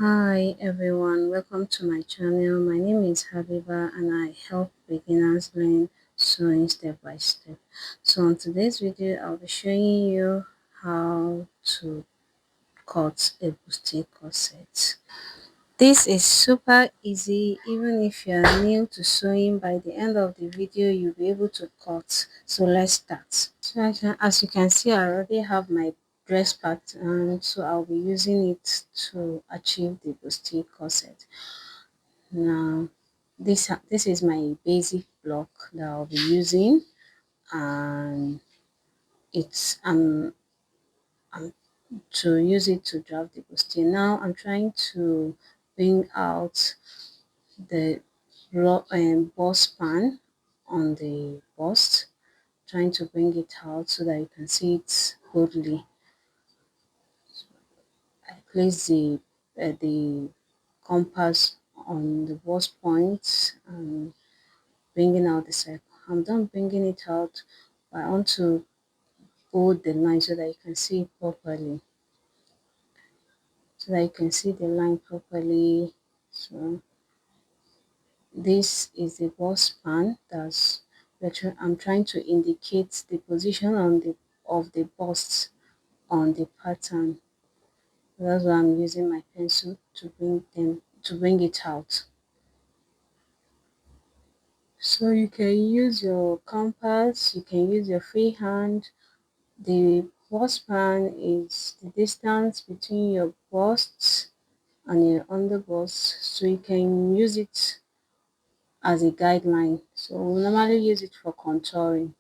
Hi everyone, welcome to my channel. My name is Habiba and I help beginners learn sewing step by step. So on today's video, I'll be showing you how to cut a bustier corset. This is super easy. Even if you're new to sewing, by the end of the video, you'll be able to cut. So let's start. So as you can see, I already have my dress pattern, so I'll be using it to achieve the bustier corset. Now, this is my basic block that I'll be using, and it's to use it to draft the bustier. Now, I'm trying to bring out the bust pan on the bust, trying to bring it out so that you can see it boldly. I place the compass on the bust point and bringing out the circle. I'm done bringing it out, but I want to hold the line so that you can see it properly. So that you can see the line properly. So this is the bust pan. I'm trying to indicate the position on the of the bust on the pattern. That's why I'm using my pencil to bring it out. So you can use your compass, you can use your free hand. The bust span is the distance between your bust and your underbust, so you can use it as a guideline. So we normally use it for contouring.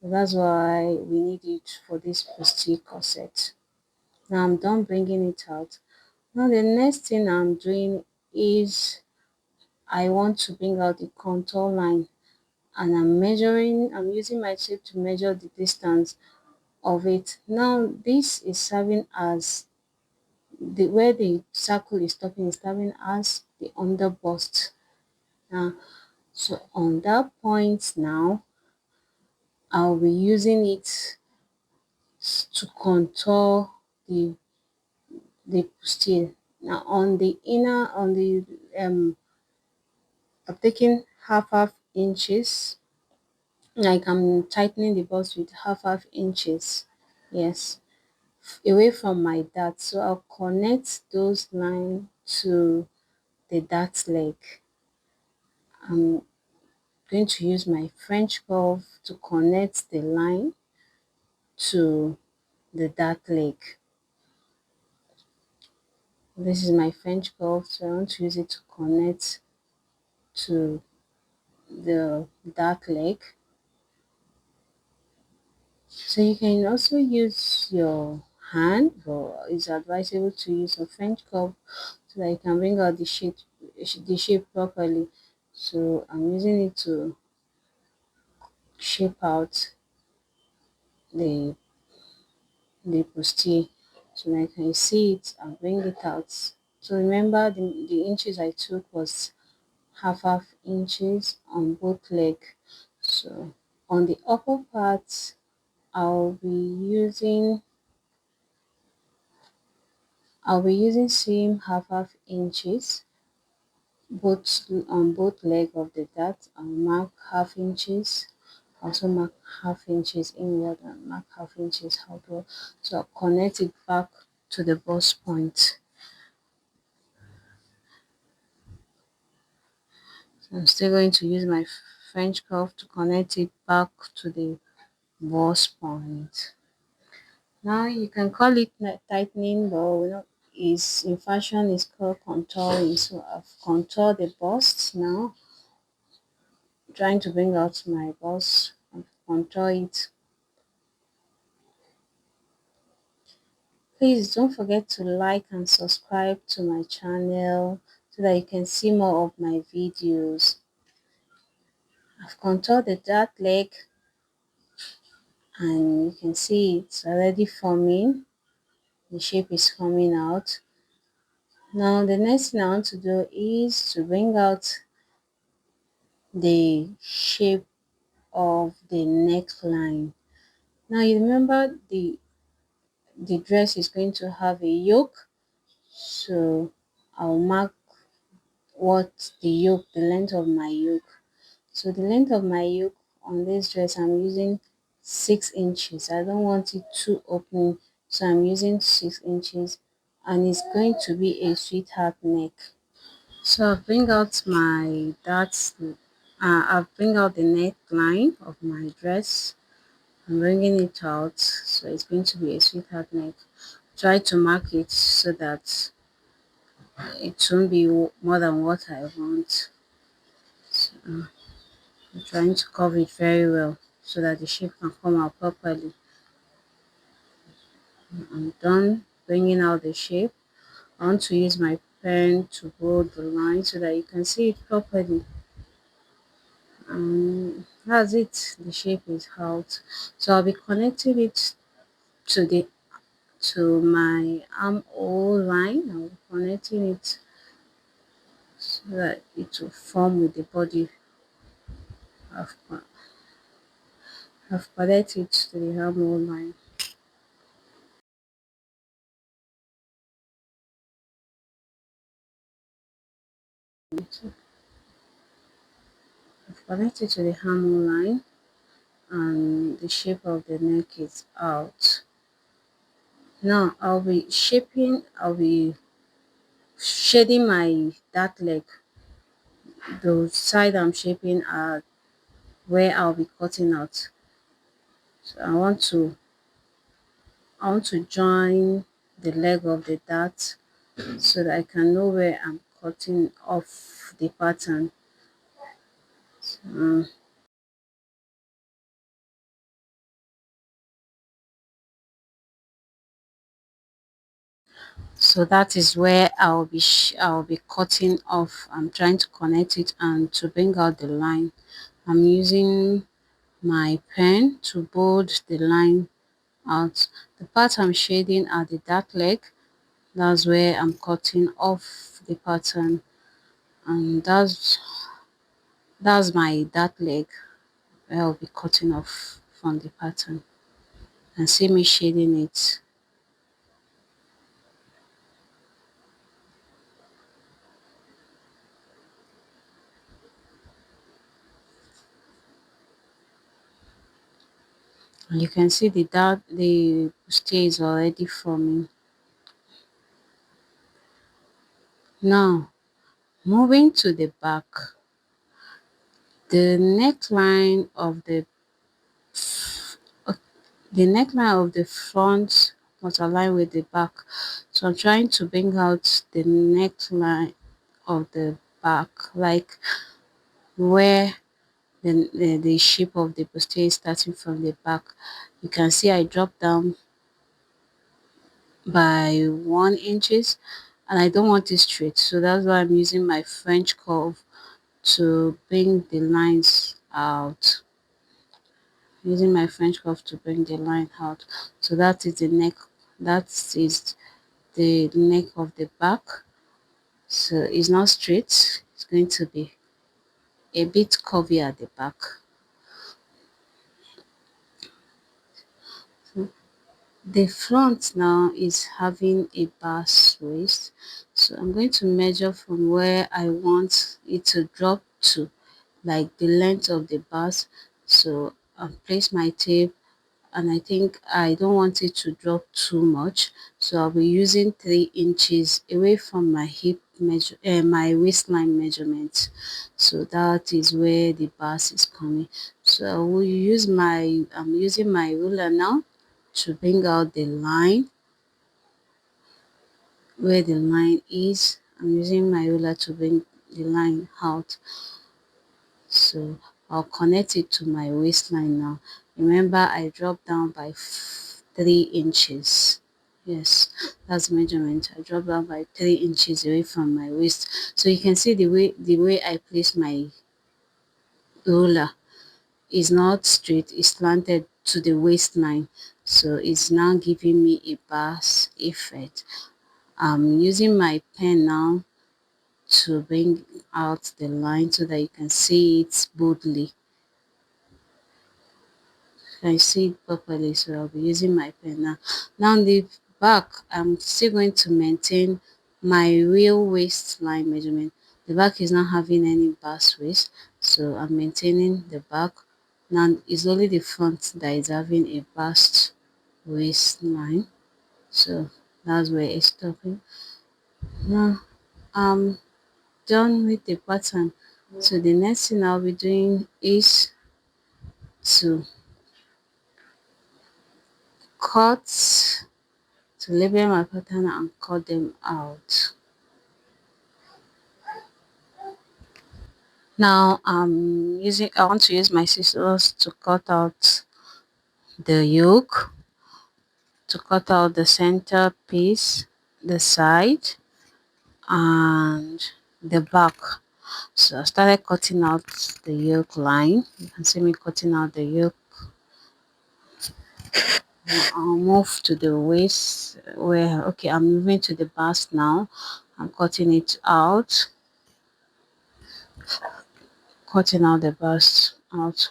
That's why we need it for this bustier corset. Now I'm done bringing it out. Now the next thing I'm doing is I want to bring out the contour line, and I'm using my tape to measure the distance of it. Now this is serving as where the circle is stopping as the underbust. Now, so on that point now, I'll be using it to contour the bustier. Now on the inner on the I'm taking half inches, like I'm tightening the bust with half inches. Yes, away from my dart. So I'll connect those lines to the dart leg. I'm going to use my French curve to connect the line to the dart leg. This is my French curve, so I want to use it to connect to the dart leg. So you can also use your hand, but it's advisable to use a French curve so that you can bring out the shape properly. So I'm using it to shape out the the bustier so that I can see it and bring it out. So remember the inches I took was half inches on both leg. So on the upper part I'll be using same half inches both on both leg of the dart. I'll mark half inches, also mark half inches inward and mark half inches outward. So I'll connect it back to the bust point. So I'm still going to use my French curve to connect it back to the bust point. Now you can call it tightening, but is in fashion is called contouring. So I've contoured the bust now, trying to bring out my bust and contour it. Please don't forget to like and subscribe to my channel so that you can see more of my videos. I've contoured the dart leg and you can see it's already forming. The shape is coming out. Now the next thing I want to do is to bring out the shape of the neckline. Now you remember the dress is going to have a yoke, so I'll mark what the length of my yoke. So the length of my yoke on this dress, I'm using 6 inches. I don't want it too open, so I'm using 6 inches, and it's going to be a sweetheart neck. So I bring out my that's I bring out the neckline of my dress. I'm bringing it out, so it's going to be a sweetheart neck. Try to mark it so that it won't be more than what I want. So, I'm trying to cover it very well so that the shape can come out properly. I'm done bringing out the shape. I want to use my pen to hold the line so that you can see it properly. That's it. The shape is out. So I'll be connecting it to the to my armhole line. I'll be connecting it so that it will form with the body. I've, I've connected it to the armhole line. I've connected to the armhole line, and the shape of the neck is out. Now I'll be shading my that leg. The side I'm shaping are where I'll be cutting out. So I want to join the leg of the dart so that I can know where I'm cutting off the pattern. So that is where I'll be cutting off. I'm trying to connect it and to bring out the line. I'm using my pen to bold the line out. The part I'm shading at the dark leg, that's where I'm cutting off the pattern, and that's my dark leg where I'll be cutting off from the pattern. And see me shading it. And you can see the bustier is already forming. Now moving to the back, the neckline of the neckline of the front must align with the back. So I'm trying to bring out the neckline of the back, like where the shape of the bustier is starting from the back. You can see I dropped down by 1 inches, and I don't want it straight, so that's why I'm using my French curve to bring the lines out. Using my French curve to bring the line out. So that is the neck. That is the neck of the back. So it's not straight. It's going to be a bit curvy at the back. The front now is having a bass waist. So I'm going to measure from where I want it to drop to, like the length of the bust. So I'll place my tape, and I think I don't want it to drop too much, so I'll be using 3 inches away from my hip measure, my waistline measurement. So that is where the bust is coming. So I will use I'm using my ruler now to bring out the line where the line is. I'm using my ruler to bring the line out. So I'll connect it to my waistline now. Remember, I dropped down by 3 inches. Yes, that's measurement. I dropped down by 3 inches away from my waist. So you can see the way I place my ruler is not straight, it's slanted to the waistline. So it's now giving me a bust effect. I'm using my pen now to bring out the line so that you can see it boldly. I see it properly, so I'll be using my pen now. Now on the back, I'm still going to maintain my real waistline measurement. The back is not having any bust waist, so I'm maintaining the back. Now it's only the front that is having a bust waistline, so that's where it's stopping. Now I'm done with the pattern. So the next thing I'll be doing is to cut, to label my pattern and cut them out. Now I want to use my scissors to cut out the yoke, to cut out the center piece, the side, and the back. So I started cutting out the yoke line. You can see me cutting out the yoke. I'll move to the waist where, okay, I'm moving to the bust now. I'm cutting it out, cutting out the bust out.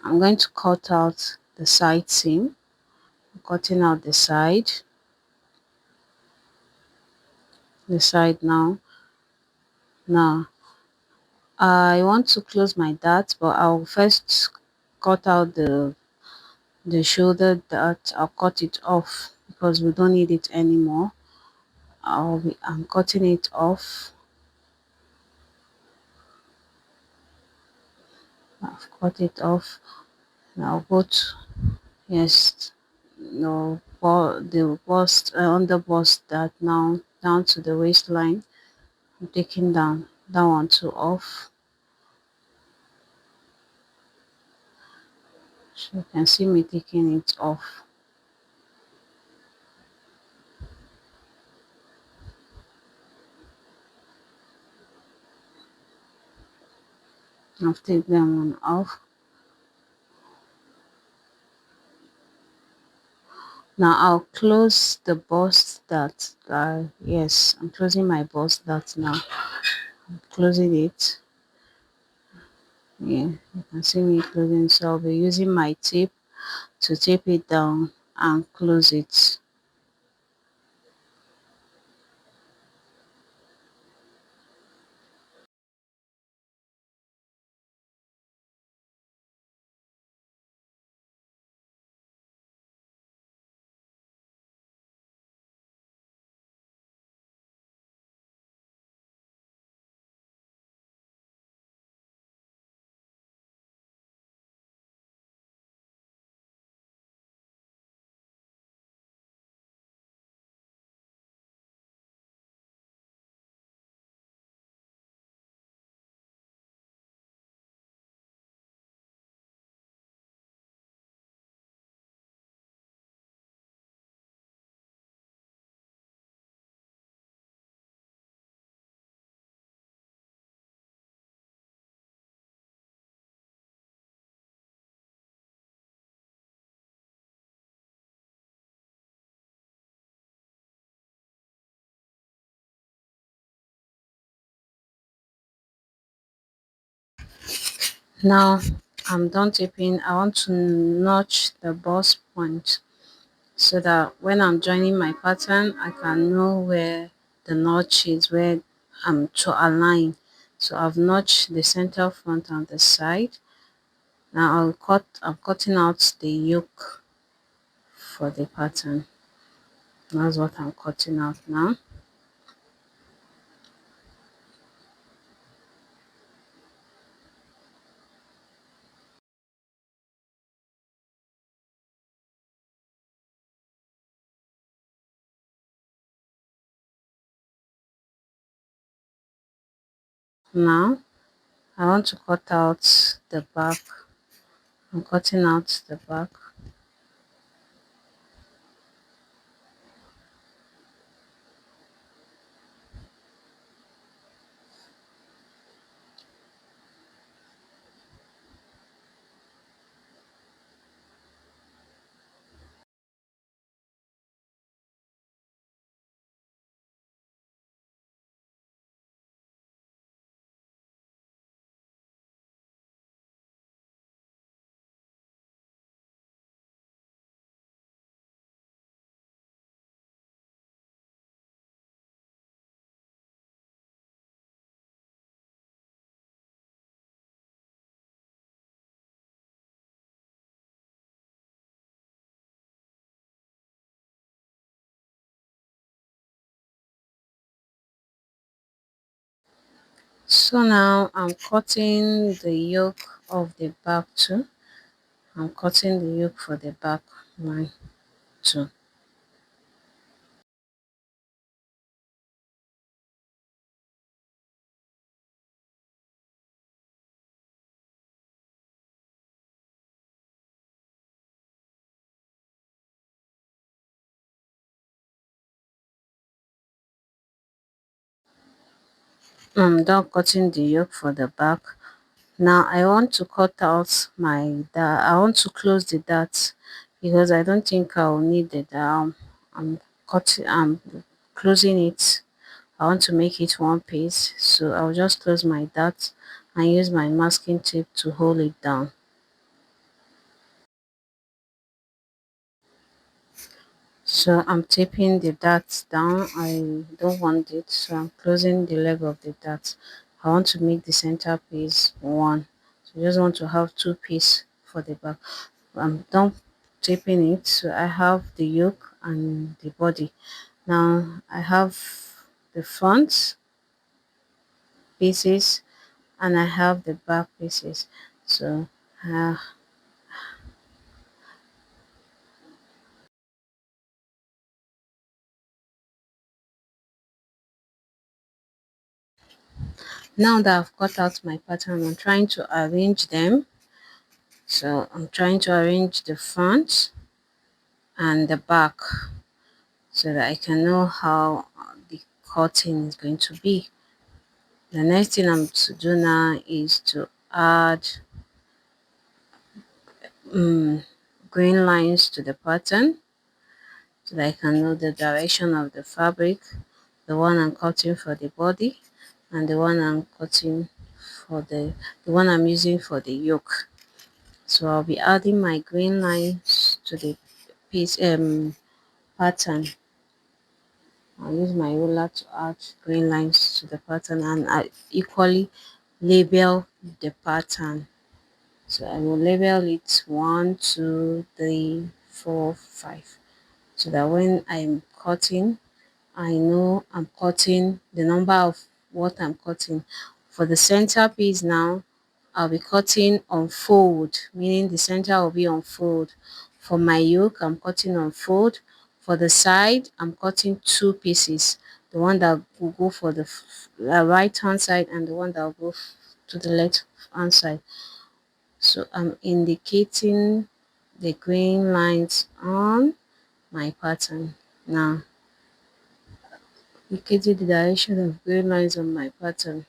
I'm going to cut out the side seam, cutting out the side now. Now, I want to close my dart, but I'll first cut out the shoulder dart. I'll cut it off because we don't need it anymore. I'm cutting it off. I've cut it off. Now go to, yes, no, the bust, under bust that now down to the waistline. I'm taking down that one too off. So you can see me taking it off. I've taken them one off. Now I'll close the bust that, yes, I'm closing my bust that now. I'm closing it. Yeah, you can see me closing. So I'll be using my tape to tape it down and close it. Now I'm done taping. I want to notch the bust point so that when I'm joining my pattern, I can know where the notch is, where I'm to align. So I've notched the center, front, and the side. Now I'm cutting out the yoke for the pattern. That's what I'm cutting out now. Now I want to cut out the back. I'm cutting out the back. So now I'm cutting the yoke of the back too. I'm cutting the yoke for the back line too. I'm done cutting the yoke for the back. Now I want to cut out my dart. I want to close the dart because I don't think I'll need the dart. I'm cutting. I'm closing it. I want to make it one piece, so I'll just close my dart and use my masking tape to hold it down. So I'm taping the dart down. I don't want it, so I'm closing the leg of the dart. I want to make the center piece one. So I just want to have two pieces for the back. I'm done taping it, so I have the yoke and the body. Now I have the front pieces and I have the back pieces. So uh, now that I've cut out my pattern, I'm trying to arrange them. So I'm trying to arrange the front and the back so that I can know how the cutting is going to be. The next thing I'm to do now is to add green lines to the pattern so that I can know the direction of the fabric, the one I'm cutting for the body and the one I'm cutting for the one I'm using for the yoke. So I'll be adding my green lines to the piece pattern. I'll use my ruler to add green lines to the pattern and I equally label the pattern. So I will label it 1, 2, 3, 4, 5 so that when I'm cutting, I know I'm cutting the number of what I'm cutting. For the center piece now, I'll be cutting on fold, meaning the center will be on fold. For my yoke, I'm cutting on fold. For the side, I'm cutting two pieces. The one that will go for the right hand side and the one that will go to the left hand side. So I'm indicating the green lines on my pattern. Now, indicating the direction of green lines on my pattern.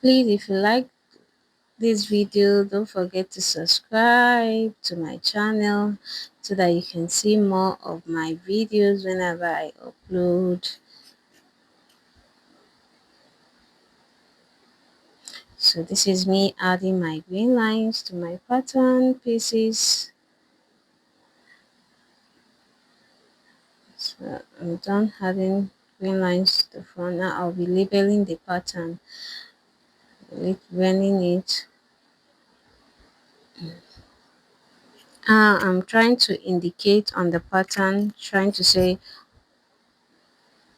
Please, if you like this video, don't forget to subscribe to my channel so that you can see more of my videos whenever I upload. So this is me adding my green lines to my pattern pieces. So I'm done adding green lines to the front. Now I'll be labeling the pattern, labeling it. I'm trying to indicate on the pattern, trying to say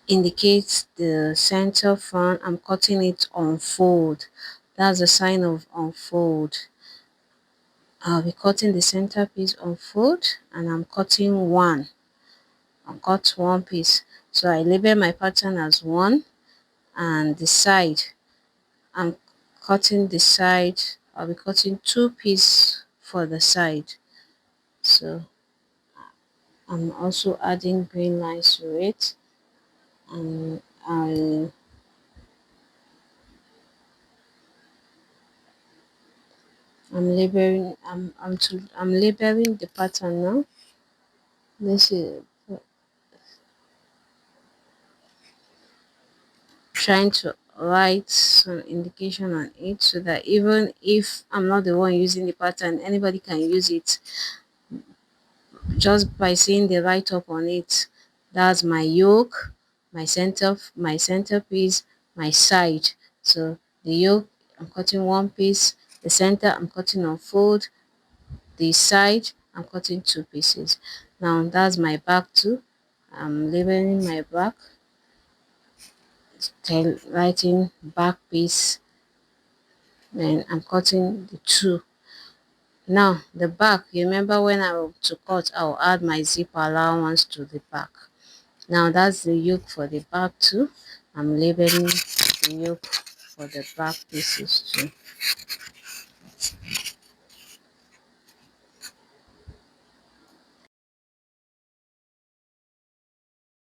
indicate the center front. I'm cutting it on fold. That's a sign of unfold. I'll be cutting the center piece on fold and I'm cutting one. I'll cut one piece. So I label my pattern as one and the side. I'm cutting the side. I'll be cutting two pieces for the side. So I'm also adding green lines to it and I'm labeling the pattern now. This is trying to write some indication on it so that even if I'm not the one using the pattern, anybody can use it just by seeing the write up on it. That's my yoke, my center piece, my side. So the yoke, I'm cutting one piece. The center, I'm cutting on fold. The side, I'm cutting two pieces. Now that's my back too. I'm labeling my back. writing back piece, then I'm cutting the two. Now the back, you remember when I want to cut, I'll add my zip allowance to the back. Now that's the yoke for the back too. I'm labeling the yoke for the back pieces too.